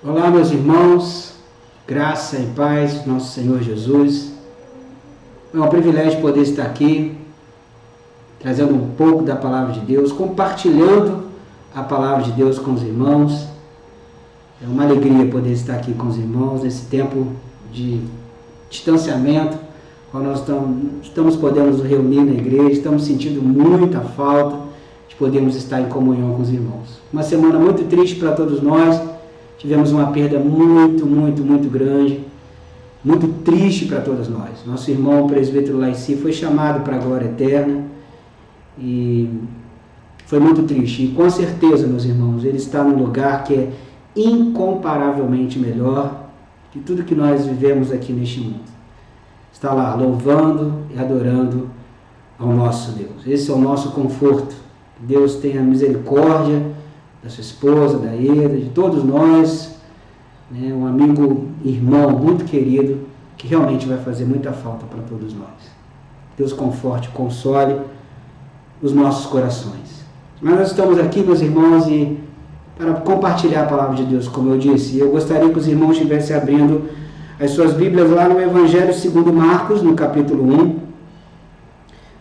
Olá, meus irmãos, graça e paz, nosso Senhor Jesus. É um privilégio poder estar aqui, trazendo um pouco da Palavra de Deus, compartilhando a Palavra de Deus com os irmãos. É uma alegria poder estar aqui com os irmãos nesse tempo de distanciamento, quando nós estamos podendo nos reunir na igreja, estamos sentindo muita falta de podermos estar em comunhão com os irmãos. Uma semana muito triste para todos nós. Tivemos uma perda muito grande, muito triste para todos nós. Nosso irmão, o presbítero Laici, foi chamado para a glória eterna e foi muito triste. E com certeza, meus irmãos, ele está num lugar que é incomparavelmente melhor que tudo que nós vivemos aqui neste mundo. Está lá louvando e adorando ao nosso Deus. Esse é o nosso conforto. Deus tenha misericórdia da sua esposa, da Eda, de todos nós, né? Um amigo, irmão muito querido, que realmente vai fazer muita falta para todos nós. Deus conforte, console os nossos corações. Mas nós estamos aqui, meus irmãos, e para compartilhar a palavra de Deus, como eu disse, eu gostaria que os irmãos estivessem abrindo as suas Bíblias lá no Evangelho segundo Marcos, no capítulo 1.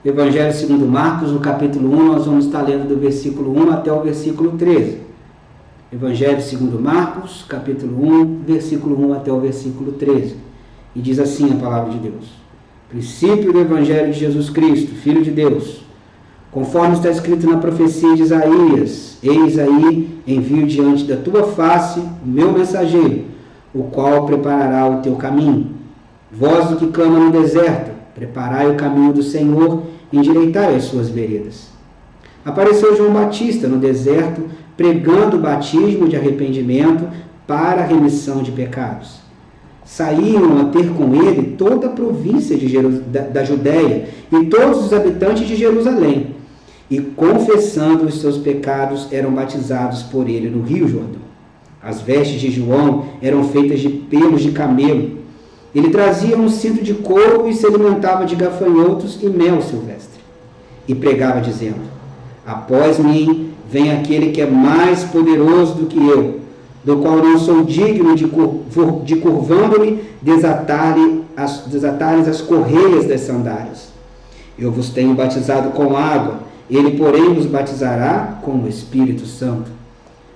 Evangelho segundo Marcos, no capítulo 1, nós vamos estar lendo do versículo 1 até o versículo 13. Evangelho segundo Marcos, capítulo 1, versículo 1 até o versículo 13. E diz assim a palavra de Deus: princípio do Evangelho de Jesus Cristo, Filho de Deus, conforme está escrito na profecia de Isaías: eis aí, envio diante da tua face o meu mensageiro, o qual preparará o teu caminho. Voz do que clama no deserto: preparai o caminho do Senhor, endireitai as suas veredas. Apareceu João Batista no deserto, pregando o batismo de arrependimento para a remissão de pecados. Saíam a ter com ele toda a província da Judéia e todos os habitantes de Jerusalém, e confessando os seus pecados eram batizados por ele no Rio Jordão. As vestes de João eram feitas de pelos de camelo. Ele trazia um cinto de couro e se alimentava de gafanhotos e mel silvestre. E pregava dizendo: após mim vem aquele que é mais poderoso do que eu, do qual não sou digno de curvando-me, desatar-lhes as correias das sandálias. Eu vos tenho batizado com água, ele, porém, vos batizará com o Espírito Santo.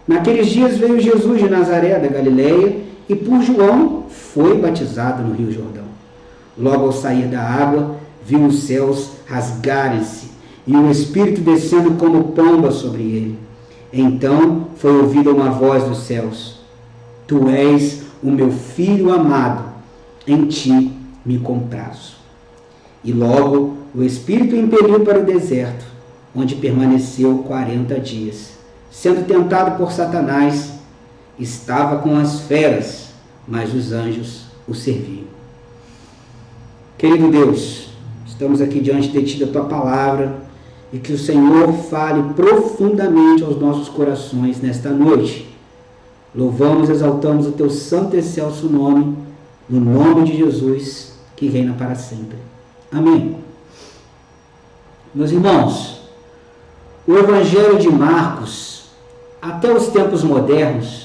Naqueles dias veio Jesus de Nazaré da Galileia, e por João foi batizado no Rio Jordão. Logo ao sair da água, viu os céus rasgarem-se, e o Espírito descendo como pomba sobre ele. Então foi ouvida uma voz dos céus: tu és o meu Filho amado, em ti me comprazo. E logo o Espírito o impeliu para o deserto, onde permaneceu 40 dias, sendo tentado por Satanás. Estava com as feras, mas os anjos o serviam. Querido Deus, estamos aqui diante de Ti, da Tua palavra, e que o Senhor fale profundamente aos nossos corações nesta noite. Louvamos e exaltamos o Teu santo e excelso nome, no nome de Jesus, que reina para sempre. Amém. Meus irmãos, o Evangelho de Marcos, até os tempos modernos,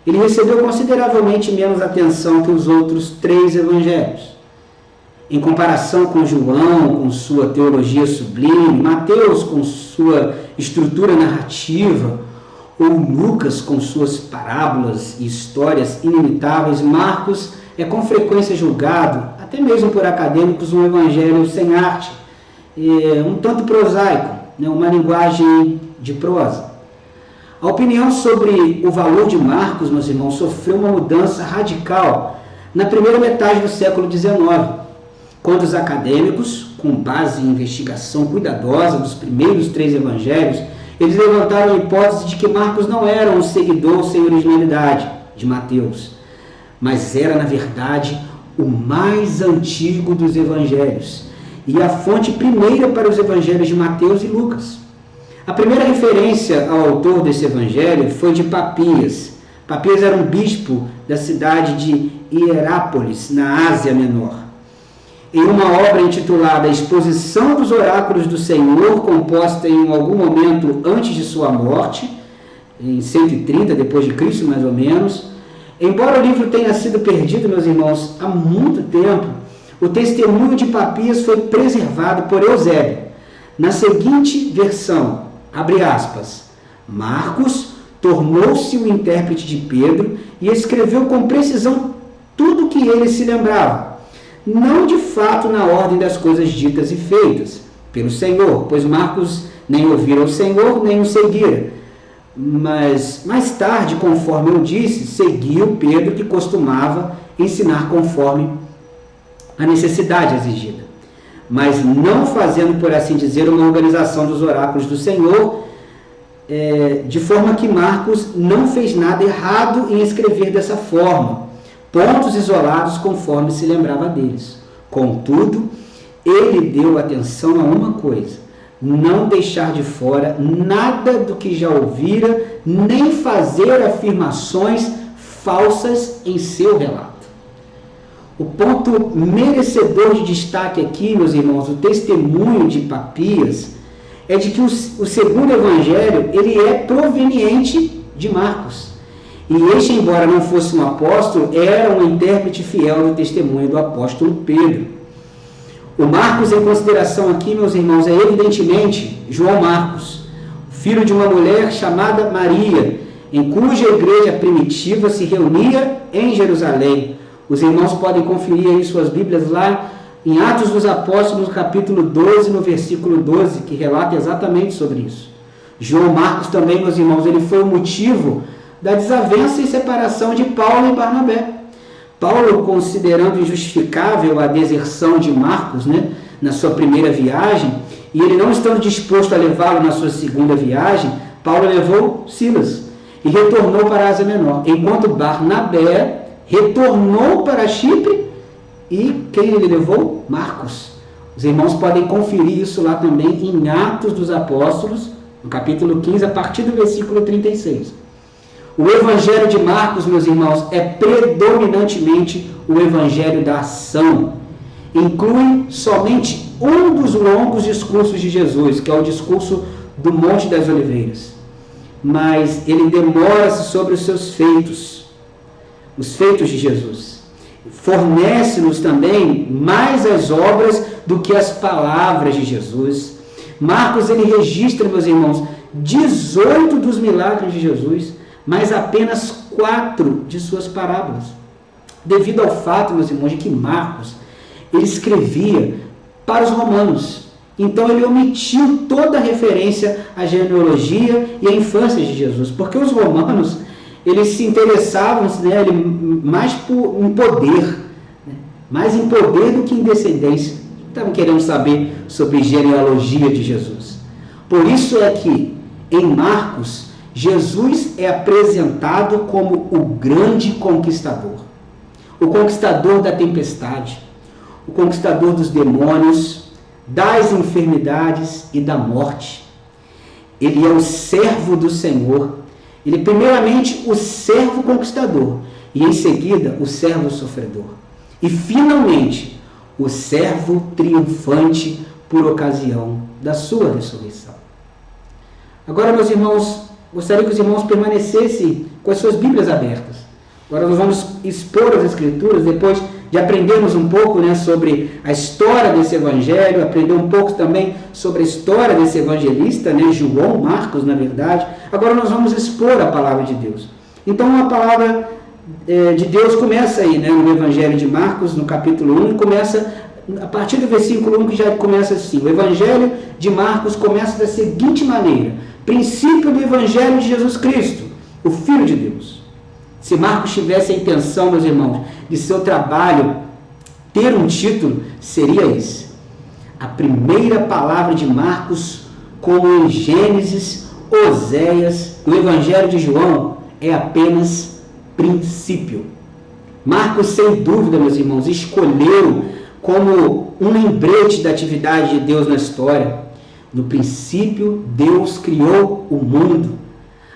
ele recebeu consideravelmente menos atenção que os outros 3 evangelhos. Em comparação com João, com sua teologia sublime, Mateus com sua estrutura narrativa, ou Lucas com suas parábolas e histórias inimitáveis, Marcos é com frequência julgado, até mesmo por acadêmicos, um evangelho sem arte, um tanto prosaico, uma linguagem de prosa. A opinião sobre o valor de Marcos, meus irmãos, sofreu uma mudança radical na primeira metade do século XIX, quando os acadêmicos, com base em investigação cuidadosa dos primeiros 3 evangelhos, eles levantaram a hipótese de que Marcos não era um seguidor sem originalidade de Mateus, mas era, na verdade, o mais antigo dos evangelhos e a fonte primeira para os evangelhos de Mateus e Lucas. A primeira referência ao autor desse evangelho foi de Papias. Papias era um bispo da cidade de Hierápolis, na Ásia Menor. Em uma obra intitulada Exposição dos Oráculos do Senhor, composta em algum momento antes de sua morte, em 130 depois de Cristo mais ou menos, Embora o livro tenha sido perdido, meus irmãos, há muito tempo, o testemunho de Papias foi preservado por Eusébio, na seguinte versão, abre aspas, Marcos tornou-se o intérprete de Pedro e escreveu com precisão tudo o que ele se lembrava, não de fato na ordem das coisas ditas e feitas pelo Senhor, pois Marcos nem ouvira o Senhor, nem o seguira. Mas mais tarde, conforme eu disse, seguiu Pedro, que costumava ensinar conforme a necessidade exigida, mas não fazendo, por assim dizer, uma organização dos oráculos do Senhor, de forma que Marcos não fez nada errado em escrever dessa forma, pontos isolados conforme se lembrava deles. Contudo, ele deu atenção a uma coisa: não deixar de fora nada do que já ouvira, nem fazer afirmações falsas em seu relato. O ponto merecedor de destaque aqui, meus irmãos, o testemunho de Papias, é de que o segundo evangelho, ele é proveniente de Marcos. E este, embora não fosse um apóstolo, era um intérprete fiel do testemunho do apóstolo Pedro. O Marcos em consideração aqui, meus irmãos, é evidentemente João Marcos, filho de uma mulher chamada Maria, em cuja igreja primitiva se reunia em Jerusalém. Os irmãos podem conferir aí suas Bíblias lá em Atos dos Apóstolos, no capítulo 12, no versículo 12, que relata exatamente sobre isso. João Marcos também, meus irmãos, ele foi o motivo da desavença e separação de Paulo e Barnabé. Paulo, considerando injustificável a deserção de Marcos, na sua primeira viagem, e ele não estando disposto a levá-lo na sua segunda viagem, Paulo levou Silas e retornou para a Ásia Menor, enquanto Barnabé retornou para Chipre. E quem ele levou? Marcos. Os irmãos podem conferir isso lá também em Atos dos Apóstolos, no capítulo 15, a partir do versículo 36. O evangelho de Marcos, meus irmãos, é predominantemente o evangelho da ação. Inclui somente um dos longos discursos de Jesus, que é o discurso do Monte das Oliveiras. Mas ele demora-se sobre os seus feitos, os feitos de Jesus. Fornece-nos também mais as obras do que as palavras de Jesus. Marcos, ele registra, meus irmãos, 18 dos milagres de Jesus, mas apenas 4 de suas parábolas. Devido ao fato, meus irmãos, de que Marcos, ele escrevia para os romanos. Então ele omitiu toda a referência à genealogia e à infância de Jesus, porque os romanos, eles se interessavam mais em poder, mais em poder do que em descendência. Estavam querendo saber sobre genealogia de Jesus. Por isso é que, em Marcos, Jesus é apresentado como o grande conquistador. O conquistador da tempestade, o conquistador dos demônios, das enfermidades e da morte. Ele é o servo do Senhor. Ele, primeiramente, o servo conquistador, e em seguida, o servo sofredor. E, finalmente, o servo triunfante por ocasião da sua ressurreição. Agora, meus irmãos, gostaria que os irmãos permanecessem com as suas Bíblias abertas. Agora nós vamos expor as Escrituras, depois de aprendermos um pouco sobre a história desse evangelho, aprender um pouco também sobre a história desse evangelista, João Marcos, na verdade. Agora nós vamos expor a palavra de Deus. Então a palavra de Deus começa aí, no Evangelho de Marcos, no capítulo 1, começa a partir do versículo 1, que já começa assim. O Evangelho de Marcos começa da seguinte maneira: princípio do Evangelho de Jesus Cristo, o Filho de Deus. Se Marcos tivesse a intenção, meus irmãos, de seu trabalho ter um título, seria esse: a primeira palavra de Marcos, como em Gênesis, Oséias, o Evangelho de João, é apenas princípio. Marcos, sem dúvida, meus irmãos, escolheu como um lembrete da atividade de Deus na história. No princípio, Deus criou o mundo.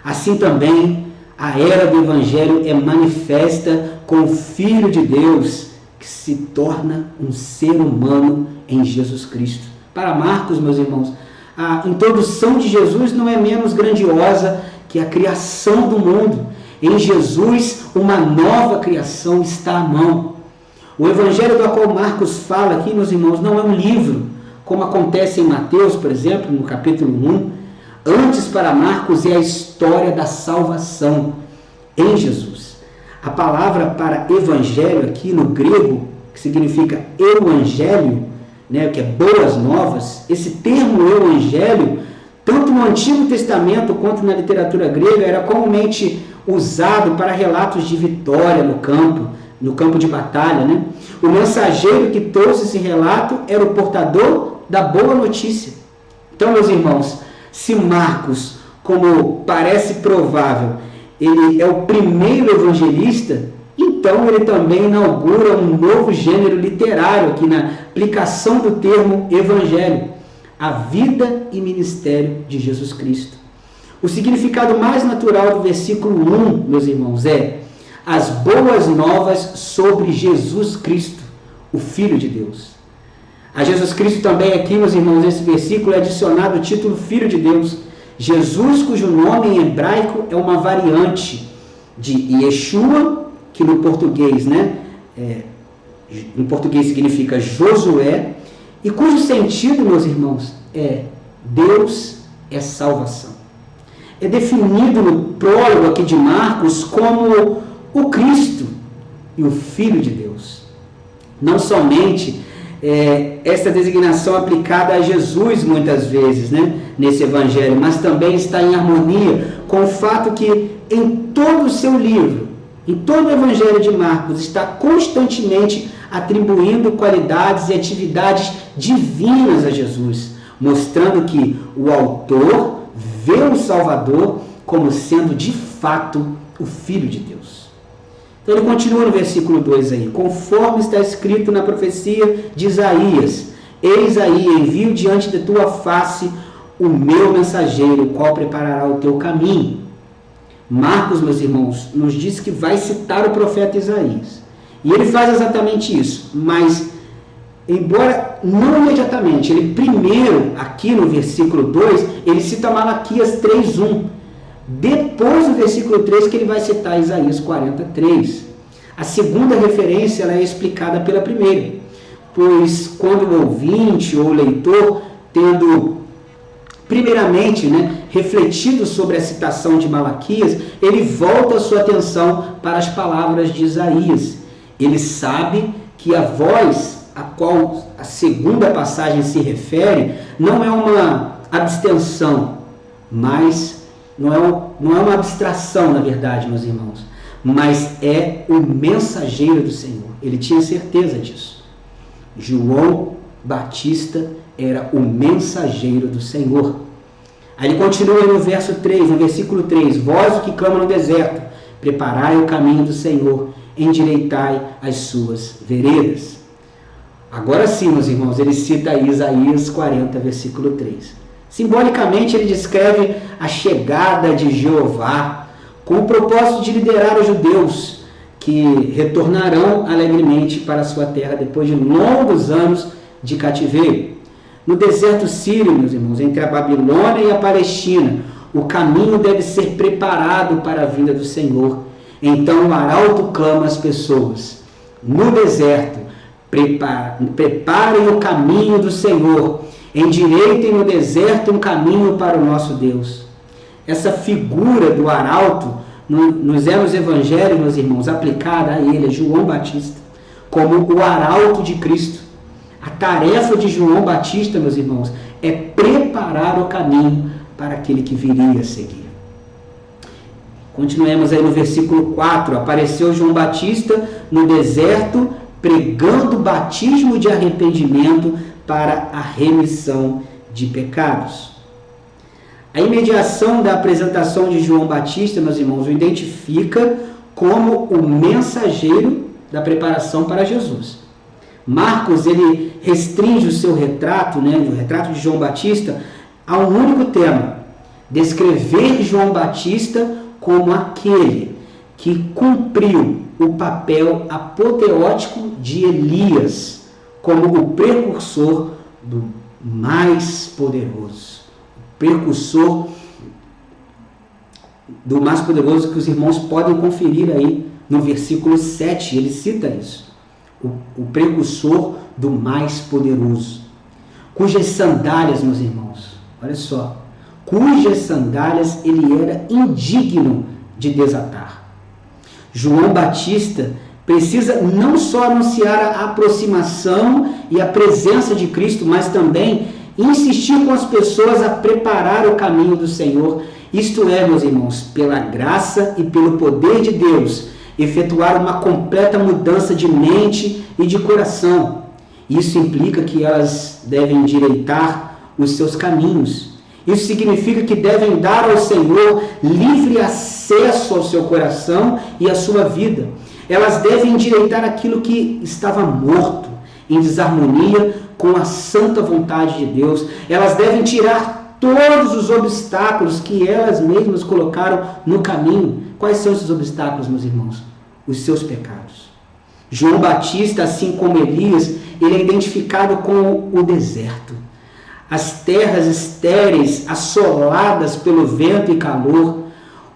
Assim também, a era do Evangelho é manifesta com o Filho de Deus, que se torna um ser humano em Jesus Cristo. Para Marcos, meus irmãos, a introdução de Jesus não é menos grandiosa que a criação do mundo. Em Jesus, uma nova criação está à mão. O evangelho do qual Marcos fala aqui, meus irmãos, não é um livro, como acontece em Mateus, por exemplo, no capítulo 1. Antes, para Marcos, é a história da salvação em Jesus. A palavra para evangelho aqui no grego, que significa evangelho, né, que é boas novas, esse termo evangelho, tanto no Antigo Testamento quanto na literatura grega, era comumente usado para relatos de vitória no campo de batalha, né? O mensageiro que trouxe esse relato era o portador da boa notícia. Então, meus irmãos, se Marcos, como parece provável, ele é o primeiro evangelista, então ele também inaugura um novo gênero literário aqui na aplicação do termo evangelho, a vida e ministério de Jesus Cristo. O significado mais natural do versículo 1, meus irmãos, é as boas novas sobre Jesus Cristo, o Filho de Deus. A Jesus Cristo também aqui, meus irmãos, nesse versículo é adicionado o título Filho de Deus. Jesus, cujo nome em hebraico é uma variante de Yeshua, que no português, em português significa Josué, e cujo sentido, meus irmãos, é Deus é salvação. É definido no prólogo aqui de Marcos como o Cristo e o Filho de Deus. Não somente essa designação aplicada a Jesus muitas vezes, nesse evangelho, mas também está em harmonia com o fato que em todo o seu livro, em todo o evangelho de Marcos, está constantemente atribuindo qualidades e atividades divinas a Jesus, mostrando que o autor vê o Salvador como sendo de fato o Filho de Deus. Então ele continua no versículo 2 aí, conforme está escrito na profecia de Isaías: eis aí, envio diante de tua face o meu mensageiro, o qual preparará o teu caminho. Marcos, meus irmãos, nos diz que vai citar o profeta Isaías. E ele faz exatamente isso, mas, embora não imediatamente, ele primeiro, aqui no versículo 2, ele cita Malaquias 3:1. Depois do versículo 3 que ele vai citar Isaías 43. A segunda referência ela é explicada pela primeira, pois quando o ouvinte ou o leitor, tendo primeiramente refletido sobre a citação de Malaquias, ele volta a sua atenção para as palavras de Isaías. Ele sabe que a voz a qual a segunda passagem se refere não é uma abstenção, mas não é uma abstração, na verdade, meus irmãos, mas é o mensageiro do Senhor. Ele tinha certeza disso. João Batista era o mensageiro do Senhor. Aí ele continua no verso 3, no versículo 3, vós o que clama no deserto, preparai o caminho do Senhor, endireitai as suas veredas. Agora sim, meus irmãos, ele cita Isaías 40, versículo 3. Simbolicamente, ele descreve a chegada de Jeová com o propósito de liderar os judeus que retornarão alegremente para a sua terra depois de longos anos de cativeiro. No deserto sírio, meus irmãos, entre a Babilônia e a Palestina, o caminho deve ser preparado para a vinda do Senhor. Então o arauto clama às pessoas: no deserto, preparem o caminho do Senhor, endireitem no deserto um caminho para o nosso Deus. Essa figura do arauto nos evangelhos, meus irmãos, aplicada a ele, a João Batista, como o arauto de Cristo. A tarefa de João Batista, meus irmãos, é preparar o caminho para aquele que viria a seguir. Continuemos aí no versículo 4. Apareceu João Batista no deserto, pregando batismo de arrependimento para a remissão de pecados. A imediação da apresentação de João Batista, meus irmãos, o identifica como o mensageiro da preparação para Jesus. Marcos, ele restringe o seu retrato, o retrato de João Batista, a um único tema: descrever João Batista como aquele que cumpriu o papel apoteótico de Elias, como o precursor do mais poderoso, o precursor do mais poderoso, que os irmãos podem conferir aí no versículo 7, ele cita isso. O precursor do mais poderoso, cujas sandálias, meus irmãos, olha só, cujas sandálias ele era indigno de desatar. João Batista precisa não só anunciar a aproximação e a presença de Cristo, mas também insistir com as pessoas a preparar o caminho do Senhor. Isto é, meus irmãos, pela graça e pelo poder de Deus, efetuar uma completa mudança de mente e de coração. Isso implica que elas devem endireitar os seus caminhos. Isso significa que devem dar ao Senhor livre acesso ao seu coração e à sua vida. Elas devem endireitar aquilo que estava morto, em desarmonia com a santa vontade de Deus. Elas devem tirar todos os obstáculos que elas mesmas colocaram no caminho. Quais são esses obstáculos, meus irmãos? Os seus pecados. João Batista, assim como Elias, ele é identificado com o deserto. As terras estéreis, assoladas pelo vento e calor.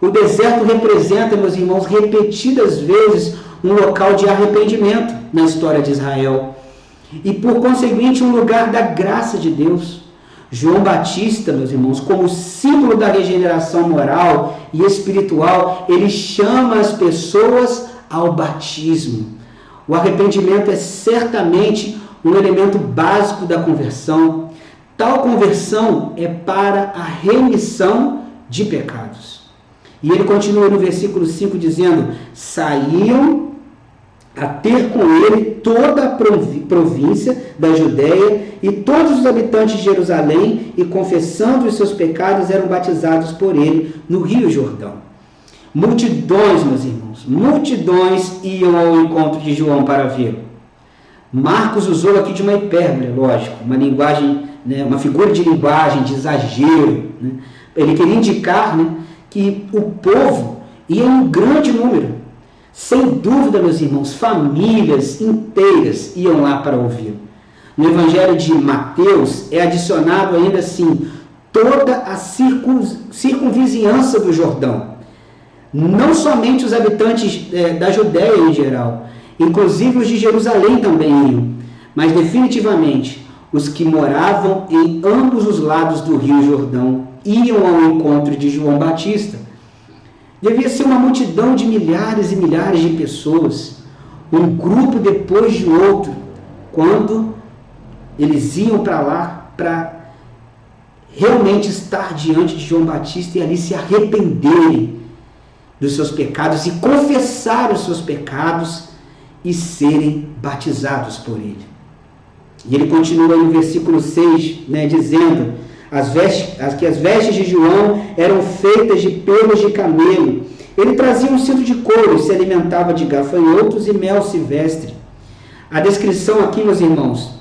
O deserto representa, meus irmãos, repetidas vezes um local de arrependimento na história de Israel. E, por conseguinte, um lugar da graça de Deus. João Batista, meus irmãos, como símbolo da regeneração moral e espiritual, ele chama as pessoas ao batismo. O arrependimento é certamente um elemento básico da conversão. Tal conversão é para a remissão de pecados. E ele continua no versículo 5 dizendo: saíam a ter com ele toda a província da Judéia e todos os habitantes de Jerusalém, e confessando os seus pecados eram batizados por ele no Rio Jordão. Multidões, meus irmãos, multidões iam ao encontro de João para vê-lo. Marcos usou aqui de uma hipérbole, lógico, uma linguagem, uma figura de linguagem, de exagero. Ele queria indicar que o povo ia em grande número. Sem dúvida, meus irmãos, famílias inteiras iam lá para ouvi-lo. No Evangelho de Mateus é adicionado ainda assim toda a circunvizinhança do Jordão. Não somente os habitantes da Judéia em geral, inclusive os de Jerusalém também iam, mas definitivamente os que moravam em ambos os lados do Rio Jordão iam ao encontro de João Batista. Devia ser uma multidão de milhares e milhares de pessoas, um grupo depois de outro, quando eles iam para lá para realmente estar diante de João Batista e ali se arrependerem dos seus pecados e confessar os seus pecados e serem batizados por ele. E ele continua no versículo 6, dizendo que as vestes de João eram feitas de pelos de camelo. Ele trazia um cinto de couro e se alimentava de gafanhotos e mel silvestre. A descrição aqui, meus irmãos,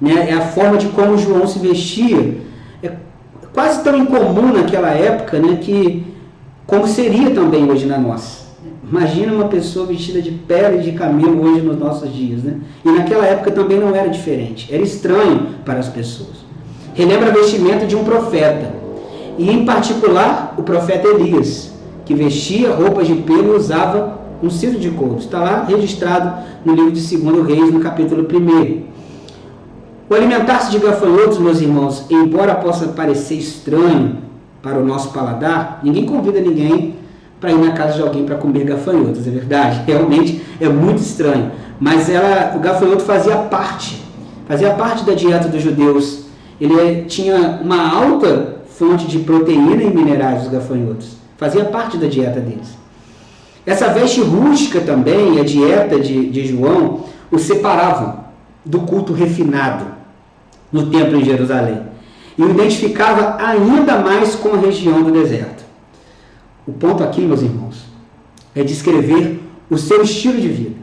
é a forma de como João se vestia. É quase tão incomum naquela época, como seria também hoje na nossa. Imagina uma pessoa vestida de pele de camelo hoje nos nossos dias. E naquela época também não era diferente. Era estranho para as pessoas. Relembra a vestimenta de um profeta, e em particular o profeta Elias, que vestia roupas de pelo e usava um cinto de couro. Está lá registrado no livro de 2 Reis, no capítulo 1. O alimentar-se de gafanhotos, meus irmãos, embora possa parecer estranho para o nosso paladar, ninguém convida ninguém para ir na casa de alguém para comer gafanhotos, é verdade? Realmente é muito estranho, mas o gafanhoto fazia parte da dieta dos judeus. Ele tinha uma alta fonte de proteína e minerais, os gafanhotos. Fazia parte da dieta deles. Essa veste rústica também, a dieta de João, o separavam do culto refinado no templo em Jerusalém. E o identificava ainda mais com a região do deserto. O ponto aqui, meus irmãos, é descrever o seu estilo de vida,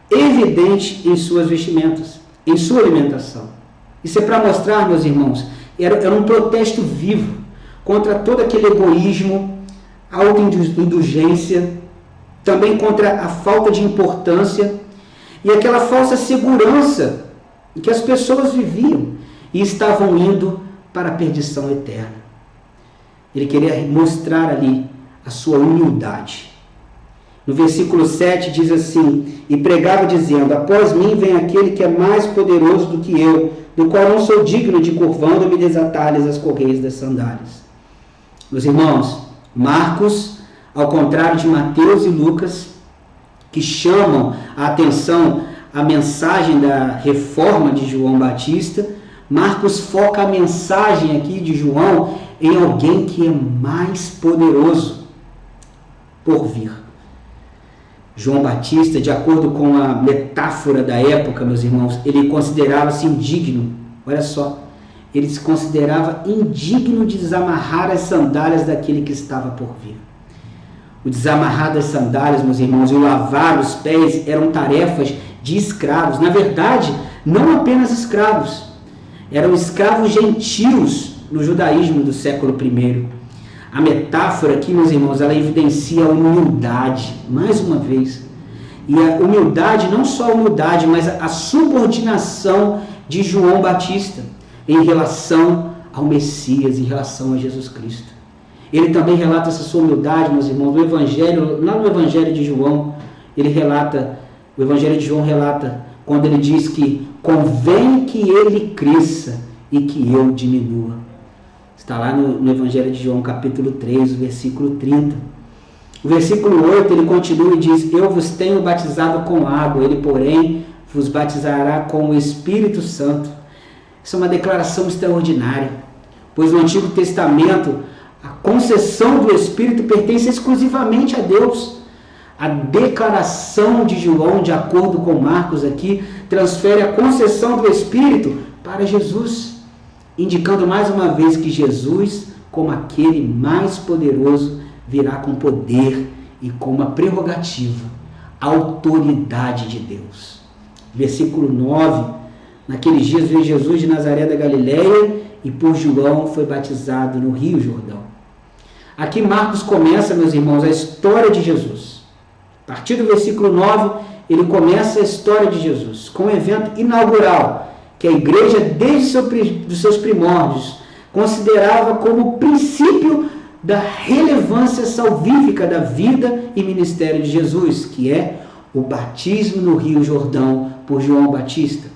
evidente em suas vestimentas, em sua alimentação. Isso é para mostrar, meus irmãos, era um protesto vivo contra todo aquele egoísmo, autoindulgência, também contra a falta de importância e aquela falsa segurança em que as pessoas viviam e estavam indo para a perdição eterna. Ele queria mostrar ali a sua humildade. No versículo 7 diz assim: e pregava dizendo: após mim vem aquele que é mais poderoso do que eu, do qual não sou digno de, curvando-me, desatar-lhes as correias das sandálias. Meus irmãos, Marcos, ao contrário de Mateus e Lucas, que chamam a atenção à mensagem da reforma de João Batista, Marcos foca a mensagem aqui de João em alguém que é mais poderoso por vir. João Batista, de acordo com a metáfora da época, meus irmãos, ele considerava-se indigno. Olha só, ele se considerava indigno de desamarrar as sandálias daquele que estava por vir. O desamarrar das sandálias, meus irmãos, e o lavar os pés eram tarefas de escravos. Na verdade, não apenas escravos, eram escravos gentios no judaísmo do século I. A metáfora aqui, meus irmãos, ela evidencia a humildade, mais uma vez. E a humildade, não só a humildade, mas a subordinação de João Batista em relação ao Messias, em relação a Jesus Cristo. Ele também relata essa sua humildade, meus irmãos, no Evangelho, lá no Evangelho de João, o Evangelho de João relata quando ele diz que convém que ele cresça e que eu diminua. Está lá no Evangelho de João, capítulo 3, versículo 30. O versículo 8, ele continua e diz: eu vos tenho batizado com água, ele, porém, vos batizará com o Espírito Santo. Isso é uma declaração extraordinária, pois no Antigo Testamento, a concessão do Espírito pertence exclusivamente a Deus. A declaração de João, de acordo com Marcos aqui, transfere a concessão do Espírito para Jesus, indicando mais uma vez que Jesus, como aquele mais poderoso, virá com poder e com uma prerrogativa, a autoridade de Deus. Versículo 9, naqueles dias veio Jesus de Nazaré da Galileia e por João foi batizado no Rio Jordão. Aqui Marcos começa, meus irmãos, a história de Jesus. A partir do versículo 9, ele começa a história de Jesus, com um evento inaugural, que a igreja, desde os seus primórdios, considerava como o princípio da relevância salvífica da vida e ministério de Jesus, que é o batismo no Rio Jordão por João Batista.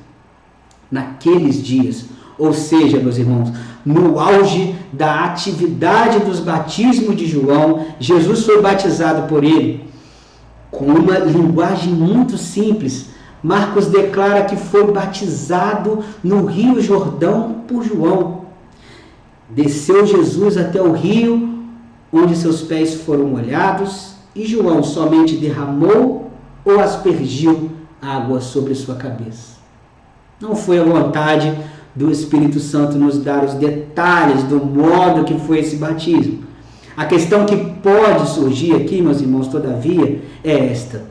Naqueles dias, ou seja, meus irmãos, no auge da atividade dos batismos de João, Jesus foi batizado por ele. Com uma linguagem muito simples, Marcos declara que foi batizado no Rio Jordão por João. Desceu Jesus até o rio, onde seus pés foram molhados, e João somente derramou ou aspergiu água sobre sua cabeça. Não foi a vontade do Espírito Santo nos dar os detalhes do modo que foi esse batismo. A questão que pode surgir aqui, meus irmãos, todavia, é esta: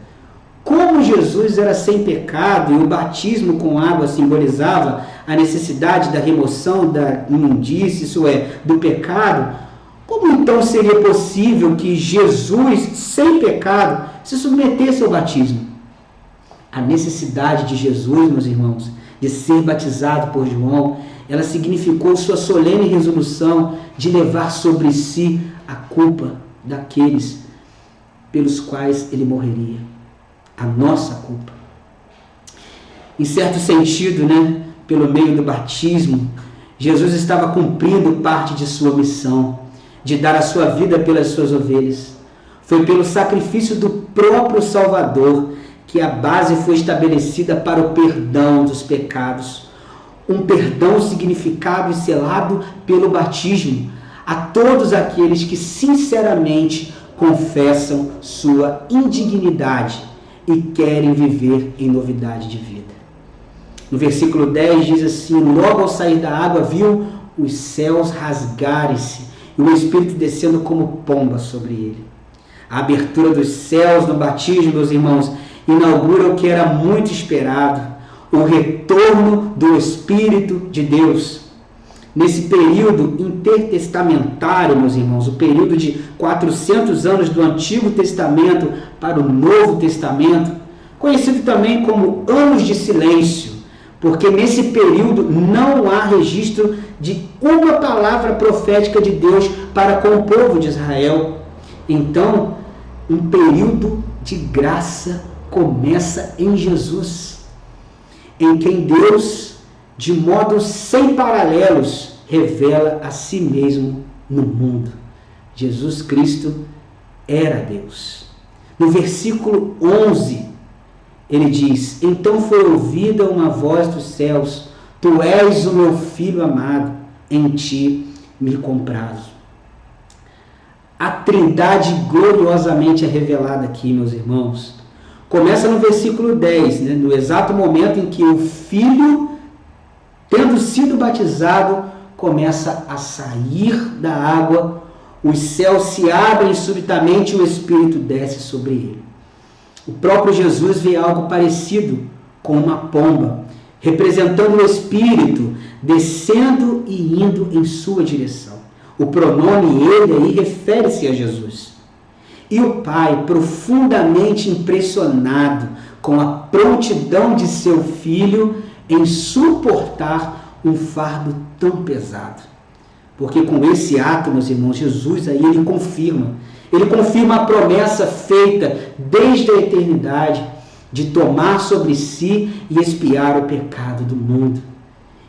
como Jesus era sem pecado e o batismo com água simbolizava a necessidade da remoção da imundície, isso é, do pecado, como então seria possível que Jesus, sem pecado, se submetesse ao batismo? A necessidade de Jesus, meus irmãos, de ser batizado por João, ela significou sua solene resolução de levar sobre si a culpa daqueles pelos quais ele morreria. A nossa culpa. Em certo sentido, pelo meio do batismo, Jesus estava cumprindo parte de sua missão, de dar a sua vida pelas suas ovelhas. Foi pelo sacrifício do próprio Salvador que a base foi estabelecida para o perdão dos pecados. Um perdão significado e selado pelo batismo a todos aqueles que sinceramente confessam sua indignidade e querem viver em novidade de vida. No versículo 10 diz assim: logo ao sair da água viu os céus rasgarem-se e o Espírito descendo como pomba sobre ele. A abertura dos céus no batismo, meus irmãos, inaugura o que era muito esperado, o retorno do Espírito de Deus. Nesse período intertestamentário, meus irmãos, o período de 400 anos do Antigo Testamento para o Novo Testamento, conhecido também como anos de silêncio, porque nesse período não há registro de uma palavra profética de Deus para com o povo de Israel. Então, um período de graça começa em Jesus, em quem Deus, de modo sem paralelos, revela a si mesmo no mundo. Jesus Cristo era Deus. No versículo 11, ele diz: então foi ouvida uma voz dos céus, tu és o meu filho amado, em ti me comprazo. A Trindade gloriosamente é revelada aqui, meus irmãos. Começa no versículo 10, né? No exato momento em que o Filho, tendo sido batizado, começa a sair da água, os céus se abrem subitamente e o Espírito desce sobre ele. O próprio Jesus vê algo parecido com uma pomba, representando o Espírito descendo e indo em sua direção. O pronome ele aí refere-se a Jesus. E o Pai, profundamente impressionado com a prontidão de seu Filho em suportar um fardo tão pesado. Porque com esse ato, meus irmãos, Jesus aí ele confirma a promessa feita desde a eternidade de tomar sobre si e expiar o pecado do mundo.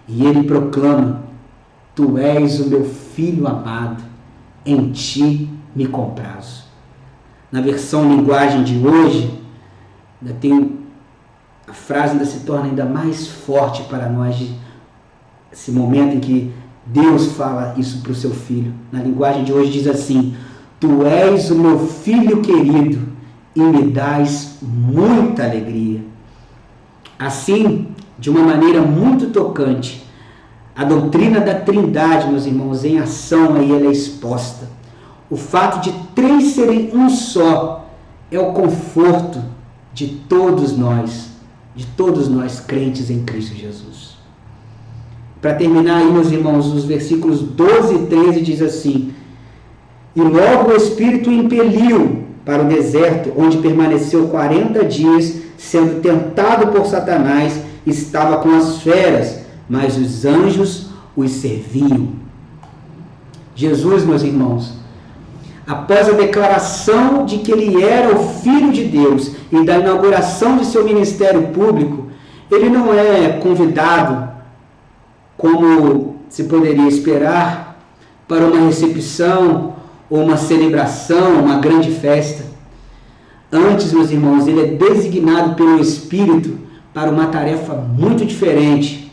E ele proclama: tu és o meu filho amado, em ti me comprazo. Na versão linguagem de hoje, a frase ainda se torna ainda mais forte para nós, esse momento em que Deus fala isso para o seu filho. Na linguagem de hoje diz assim: tu és o meu filho querido e me dás muita alegria. Assim, de uma maneira muito tocante, a doutrina da Trindade, meus irmãos, em ação aí ela é exposta. O fato de três serem um só é o conforto de todos nós crentes em Cristo Jesus. Para terminar aí, meus irmãos, os versículos 12 e 13 diz assim: e logo o Espírito o impeliu para o deserto, onde permaneceu 40 dias, sendo tentado por Satanás, estava com as feras, mas os anjos os serviam. Jesus, meus irmãos, após a declaração de que ele era o Filho de Deus e da inauguração de seu ministério público, ele não é convidado, como se poderia esperar, para uma recepção ou uma celebração, uma grande festa. Antes, meus irmãos, ele é designado pelo Espírito para uma tarefa muito diferente,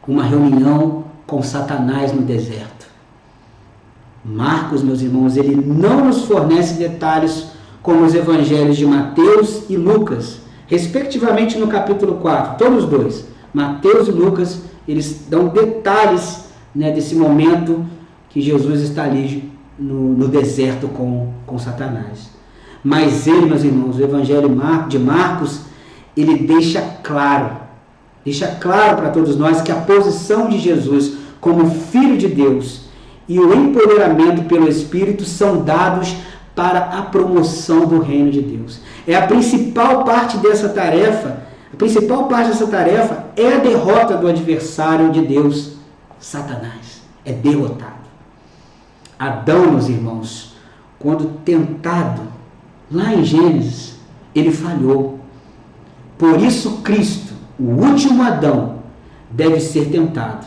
uma reunião com Satanás no deserto. Marcos, meus irmãos, ele não nos fornece detalhes como os evangelhos de Mateus e Lucas, respectivamente no capítulo 4, todos os dois, Mateus e Lucas, eles dão detalhes, né, desse momento que Jesus está ali no deserto com Satanás. Mas ele, meus irmãos, o evangelho de Marcos, ele deixa claro para todos nós que a posição de Jesus como Filho de Deus e o empoderamento pelo Espírito são dados para a promoção do reino de Deus. A principal parte dessa tarefa é a derrota do adversário de Deus, Satanás. É derrotado. Adão, meus irmãos, quando tentado, lá em Gênesis, ele falhou. Por isso Cristo, o último Adão, deve ser tentado,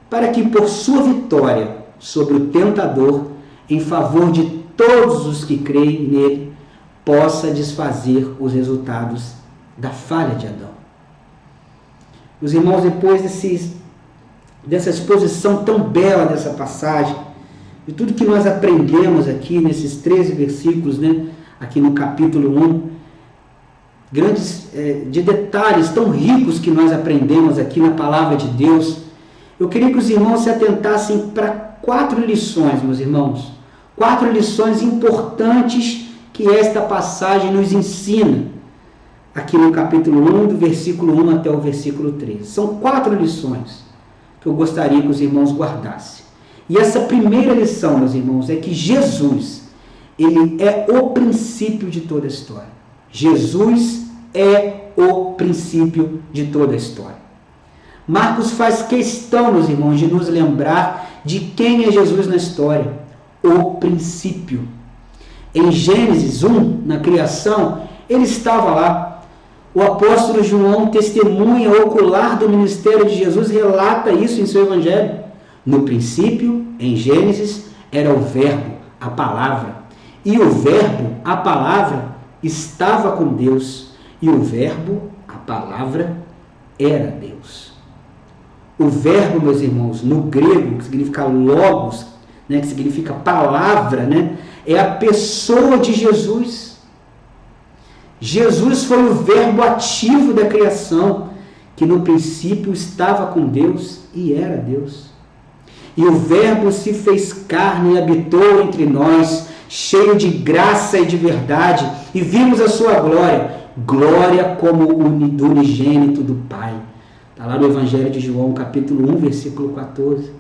para que por sua vitória sobre o tentador, em favor de todos os que creem nele, possa desfazer os resultados da falha de Adão. Meus irmãos, depois dessa exposição tão bela dessa passagem, de tudo que nós aprendemos aqui nesses 13 versículos, né, aqui no capítulo 1, de detalhes tão ricos que nós aprendemos aqui na palavra de Deus, eu queria que os irmãos se atentassem para 4 lições, meus irmãos. 4 lições importantes que esta passagem nos ensina, aqui no capítulo 1, do versículo 1 até o versículo 13. São 4 lições que eu gostaria que os irmãos guardassem. E essa primeira lição, meus irmãos, é que Jesus, ele é o princípio de toda a história. Jesus é o princípio de toda a história. Marcos faz questão, meus irmãos, de nos lembrar de quem é Jesus na história, o princípio. Em Gênesis 1, na criação, ele estava lá. O apóstolo João, testemunha ocular do ministério de Jesus, relata isso em seu evangelho. No princípio, em Gênesis, era o verbo, a palavra. E o verbo, a palavra, estava com Deus. E o verbo, a palavra, era Deus. O verbo, meus irmãos, no grego, que significa logos, né, que significa palavra, né, é a pessoa de Jesus. Jesus foi o verbo ativo da criação, que no princípio estava com Deus e era Deus. E o verbo se fez carne e habitou entre nós, cheio de graça e de verdade, e vimos a sua glória, glória como do unigênito do Pai. Está lá no Evangelho de João, capítulo 1, versículo 14.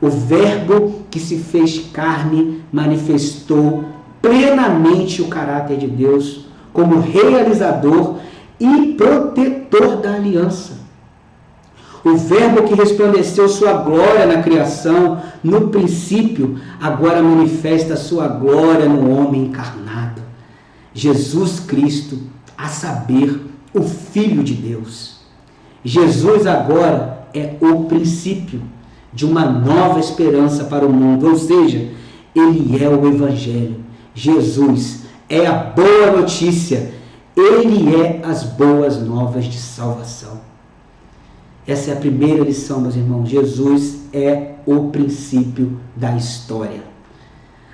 O verbo que se fez carne manifestou plenamente o caráter de Deus como realizador e protetor da aliança. O verbo que resplandeceu sua glória na criação, no princípio, agora manifesta sua glória no homem encarnado. Jesus Cristo, a saber, o Filho de Deus. Jesus agora é o princípio de uma nova esperança para o mundo, ou seja, ele é o Evangelho. Jesus é a boa notícia, ele é as boas novas de salvação. Essa é a primeira lição, meus irmãos. Jesus é o princípio da história.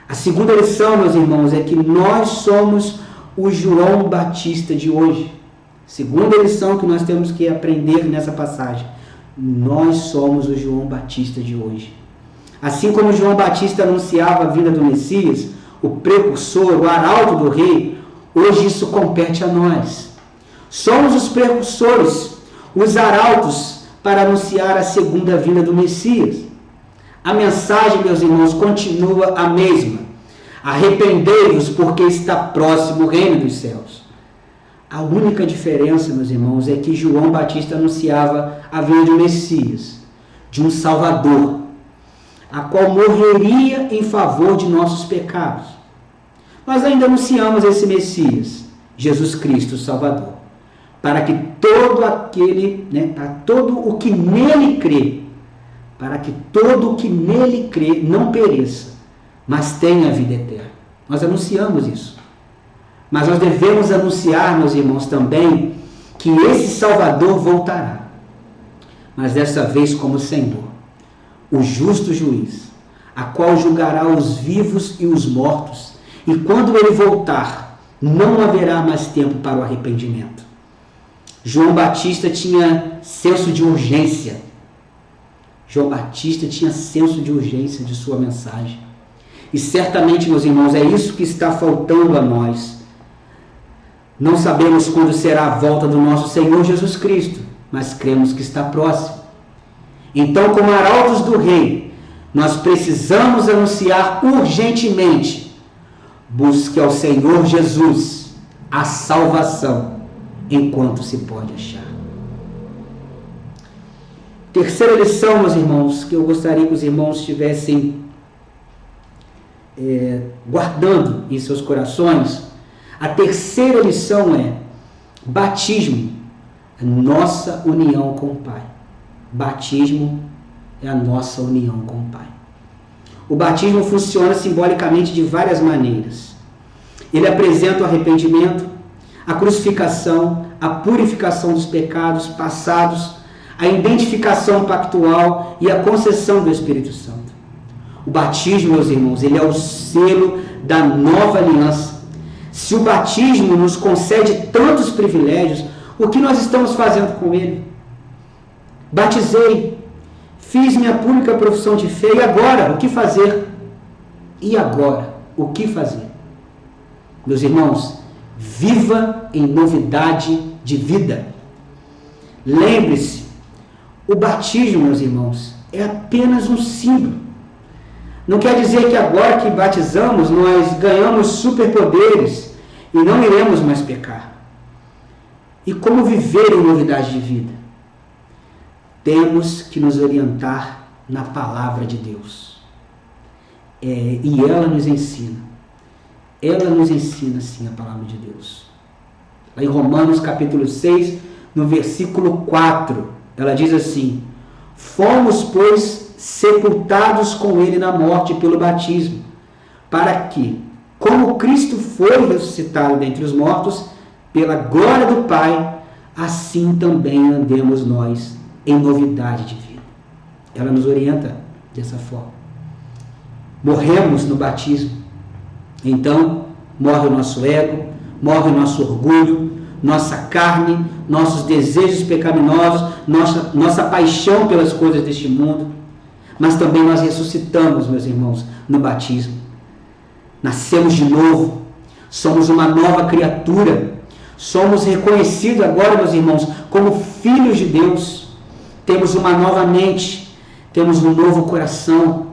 A segunda lição, meus irmãos, é que nós somos o João Batista de hoje. Segunda lição que nós temos que aprender nessa passagem. Nós somos o João Batista de hoje. Assim como João Batista anunciava a vinda do Messias, o precursor, o arauto do rei, hoje isso compete a nós. Somos os precursores, os arautos para anunciar a segunda vinda do Messias. A mensagem, meus irmãos, continua a mesma. Arrependei-vos, porque está próximo o reino dos céus. A única diferença, meus irmãos, é que João Batista anunciava a vinda de um Messias, de um Salvador, a qual morreria em favor de nossos pecados. Nós ainda anunciamos esse Messias, Jesus Cristo, o Salvador, para que todo aquele, para todo o que nele crê, para que todo o que nele crê não pereça, mas tenha a vida eterna. Nós anunciamos isso. Mas nós devemos anunciar, meus irmãos, também que esse Salvador voltará. Mas dessa vez como Senhor, o justo juiz, a qual julgará os vivos e os mortos. E quando ele voltar, não haverá mais tempo para o arrependimento. João Batista tinha senso de urgência. João Batista tinha senso de urgência de sua mensagem. E certamente, meus irmãos, é isso que está faltando a nós. Não sabemos quando será a volta do nosso Senhor Jesus Cristo, mas cremos que está próximo. Então, como arautos do Rei, nós precisamos anunciar urgentemente: busque ao Senhor Jesus a salvação, enquanto se pode achar. Terceira lição, meus irmãos, que eu gostaria que os irmãos estivessem guardando em seus corações. A terceira lição é: batismo é nossa união com o Pai. Batismo é a nossa união com o Pai. O batismo funciona simbolicamente de várias maneiras. Ele apresenta o arrependimento, a crucificação, a purificação dos pecados passados, a identificação pactual e a concessão do Espírito Santo. O batismo, meus irmãos, ele é o selo da nova aliança. Se o batismo nos concede tantos privilégios, o que nós estamos fazendo com ele? Batizei, fiz minha pública profissão de fé, e agora, o que fazer? E agora, o que fazer? Meus irmãos, viva em novidade de vida. Lembre-se, o batismo, meus irmãos, é apenas um símbolo. Não quer dizer que agora que batizamos, nós ganhamos superpoderes e não iremos mais pecar. E como viver em novidade de vida? temos que nos orientar na palavra de Deus. E ela nos ensina. Ela nos ensina, sim, a palavra de Deus. Lá em Romanos capítulo 6, no versículo 4, ela diz assim: fomos, pois, sepultados com ele na morte pelo batismo, para que, como Cristo foi ressuscitado dentre os mortos, pela glória do Pai, assim também andemos nós em novidade de vida. Ela nos orienta dessa forma. Morremos no batismo. Então, morre o nosso ego, morre o nosso orgulho, nossa carne, nossos desejos pecaminosos, nossa paixão pelas coisas deste mundo. Mas também nós ressuscitamos, meus irmãos, no batismo. Nascemos de novo, somos uma nova criatura, somos reconhecidos agora, meus irmãos, como filhos de Deus. Temos uma nova mente, temos um novo coração,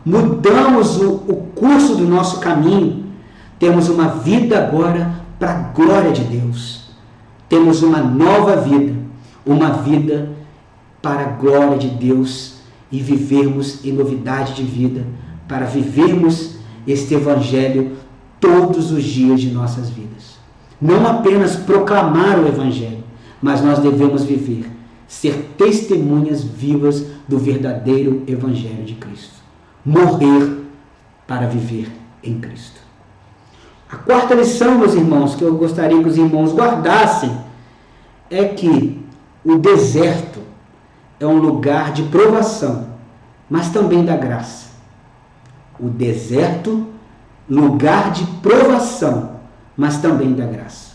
mudamos o curso do nosso caminho, temos uma vida agora para a glória de Deus. Temos uma nova vida, uma vida para a glória de Deus e vivermos em novidade de vida, para vivermos este Evangelho todos os dias de nossas vidas. Não apenas proclamar o Evangelho, mas nós devemos viver, ser testemunhas vivas do verdadeiro Evangelho de Cristo. Morrer para viver em Cristo. A quarta lição, meus irmãos, que eu gostaria que os irmãos guardassem, é que o deserto é um lugar de provação, mas também da graça. O deserto, lugar de provação, mas também da graça.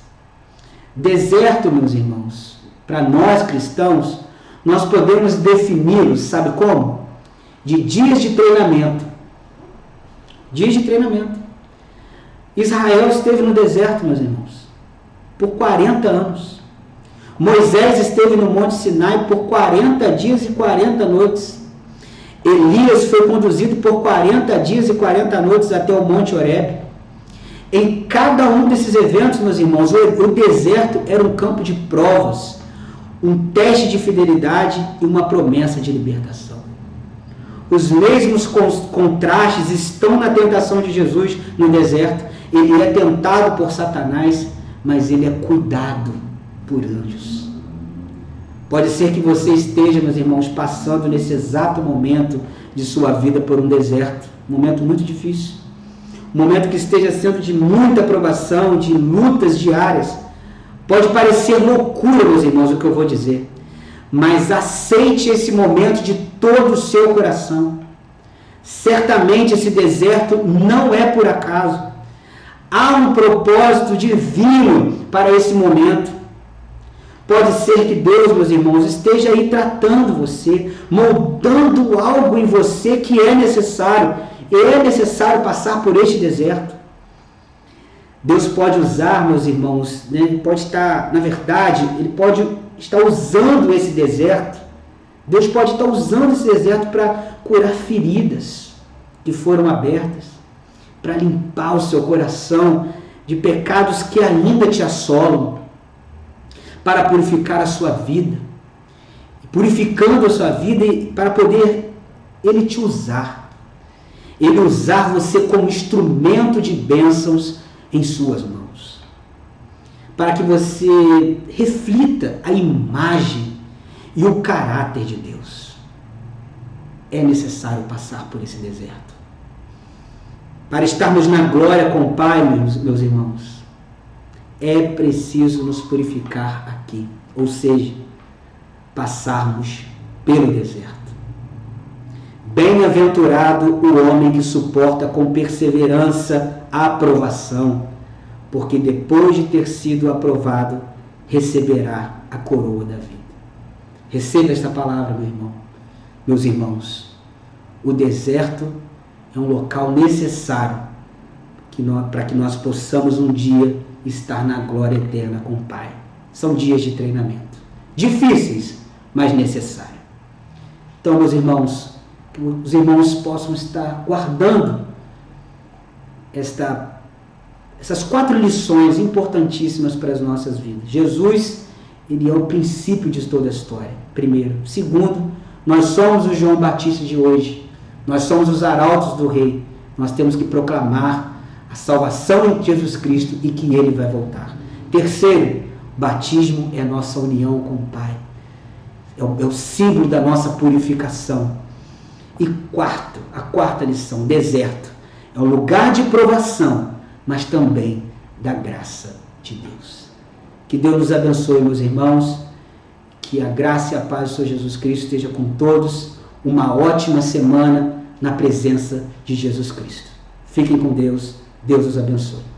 Deserto, meus irmãos, para nós cristãos, nós podemos defini-lo, sabe como? De dias de treinamento. Dias de treinamento. Israel esteve no deserto, meus irmãos, por 40 anos. Moisés esteve no Monte Sinai por 40 dias e 40 noites. Elias foi conduzido por 40 dias e 40 noites até o Monte Horebe. Em cada um desses eventos, meus irmãos, o deserto era um campo de provas, um teste de fidelidade e uma promessa de libertação. Os mesmos contrastes estão na tentação de Jesus no deserto. Ele é tentado por Satanás, mas ele é cuidado por anjos. Pode ser que você esteja, meus irmãos, passando nesse exato momento de sua vida por um deserto, um momento muito difícil, um momento que esteja sendo de muita provação, de lutas diárias. Pode parecer loucura, meus irmãos, o que eu vou dizer, mas aceite esse momento de todo o seu coração. Certamente esse deserto não é por acaso. Há um propósito divino para esse momento. Pode ser que Deus, meus irmãos, esteja aí tratando você, moldando algo em você que é necessário. É necessário passar por este deserto. Deus pode usar, meus irmãos, né? Ele pode estar, na verdade, Ele pode estar usando esse deserto. Deus pode estar usando esse deserto para curar feridas que foram abertas, para limpar o seu coração de pecados que ainda te assolam, para purificar a sua vida, purificando a sua vida para poder Ele te usar. Ele usar você como instrumento de bênçãos em suas mãos, para que você reflita a imagem e o caráter de Deus. É necessário passar por esse deserto. Para estarmos na glória com o Pai, meus irmãos, é preciso nos purificar aqui, ou seja, passarmos pelo deserto. Bem-aventurado o homem que suporta com perseverança a aprovação, porque depois de ter sido aprovado, receberá a coroa da vida. Receba esta palavra, meu irmão, meus irmãos. O deserto é um local necessário para que nós possamos um dia estar na glória eterna com o Pai. São dias de treinamento. Difíceis, mas necessários. Então, meus irmãos, que os irmãos possam estar guardando essas 4 lições importantíssimas para as nossas vidas. Jesus, Ele é o princípio de toda a história, primeiro. Segundo, nós somos o João Batista de hoje. Nós somos os arautos do Rei. Nós temos que proclamar a salvação em Jesus Cristo e que Ele vai voltar. Terceiro, batismo é a nossa união com o Pai. É o símbolo da nossa purificação. E quarto, a quarta lição, deserto. É um lugar de provação, mas também da graça de Deus. Que Deus nos abençoe, meus irmãos. Que a graça e a paz do Senhor Jesus Cristo esteja com todos. Uma ótima semana na presença de Jesus Cristo. Fiquem com Deus. Deus os abençoe.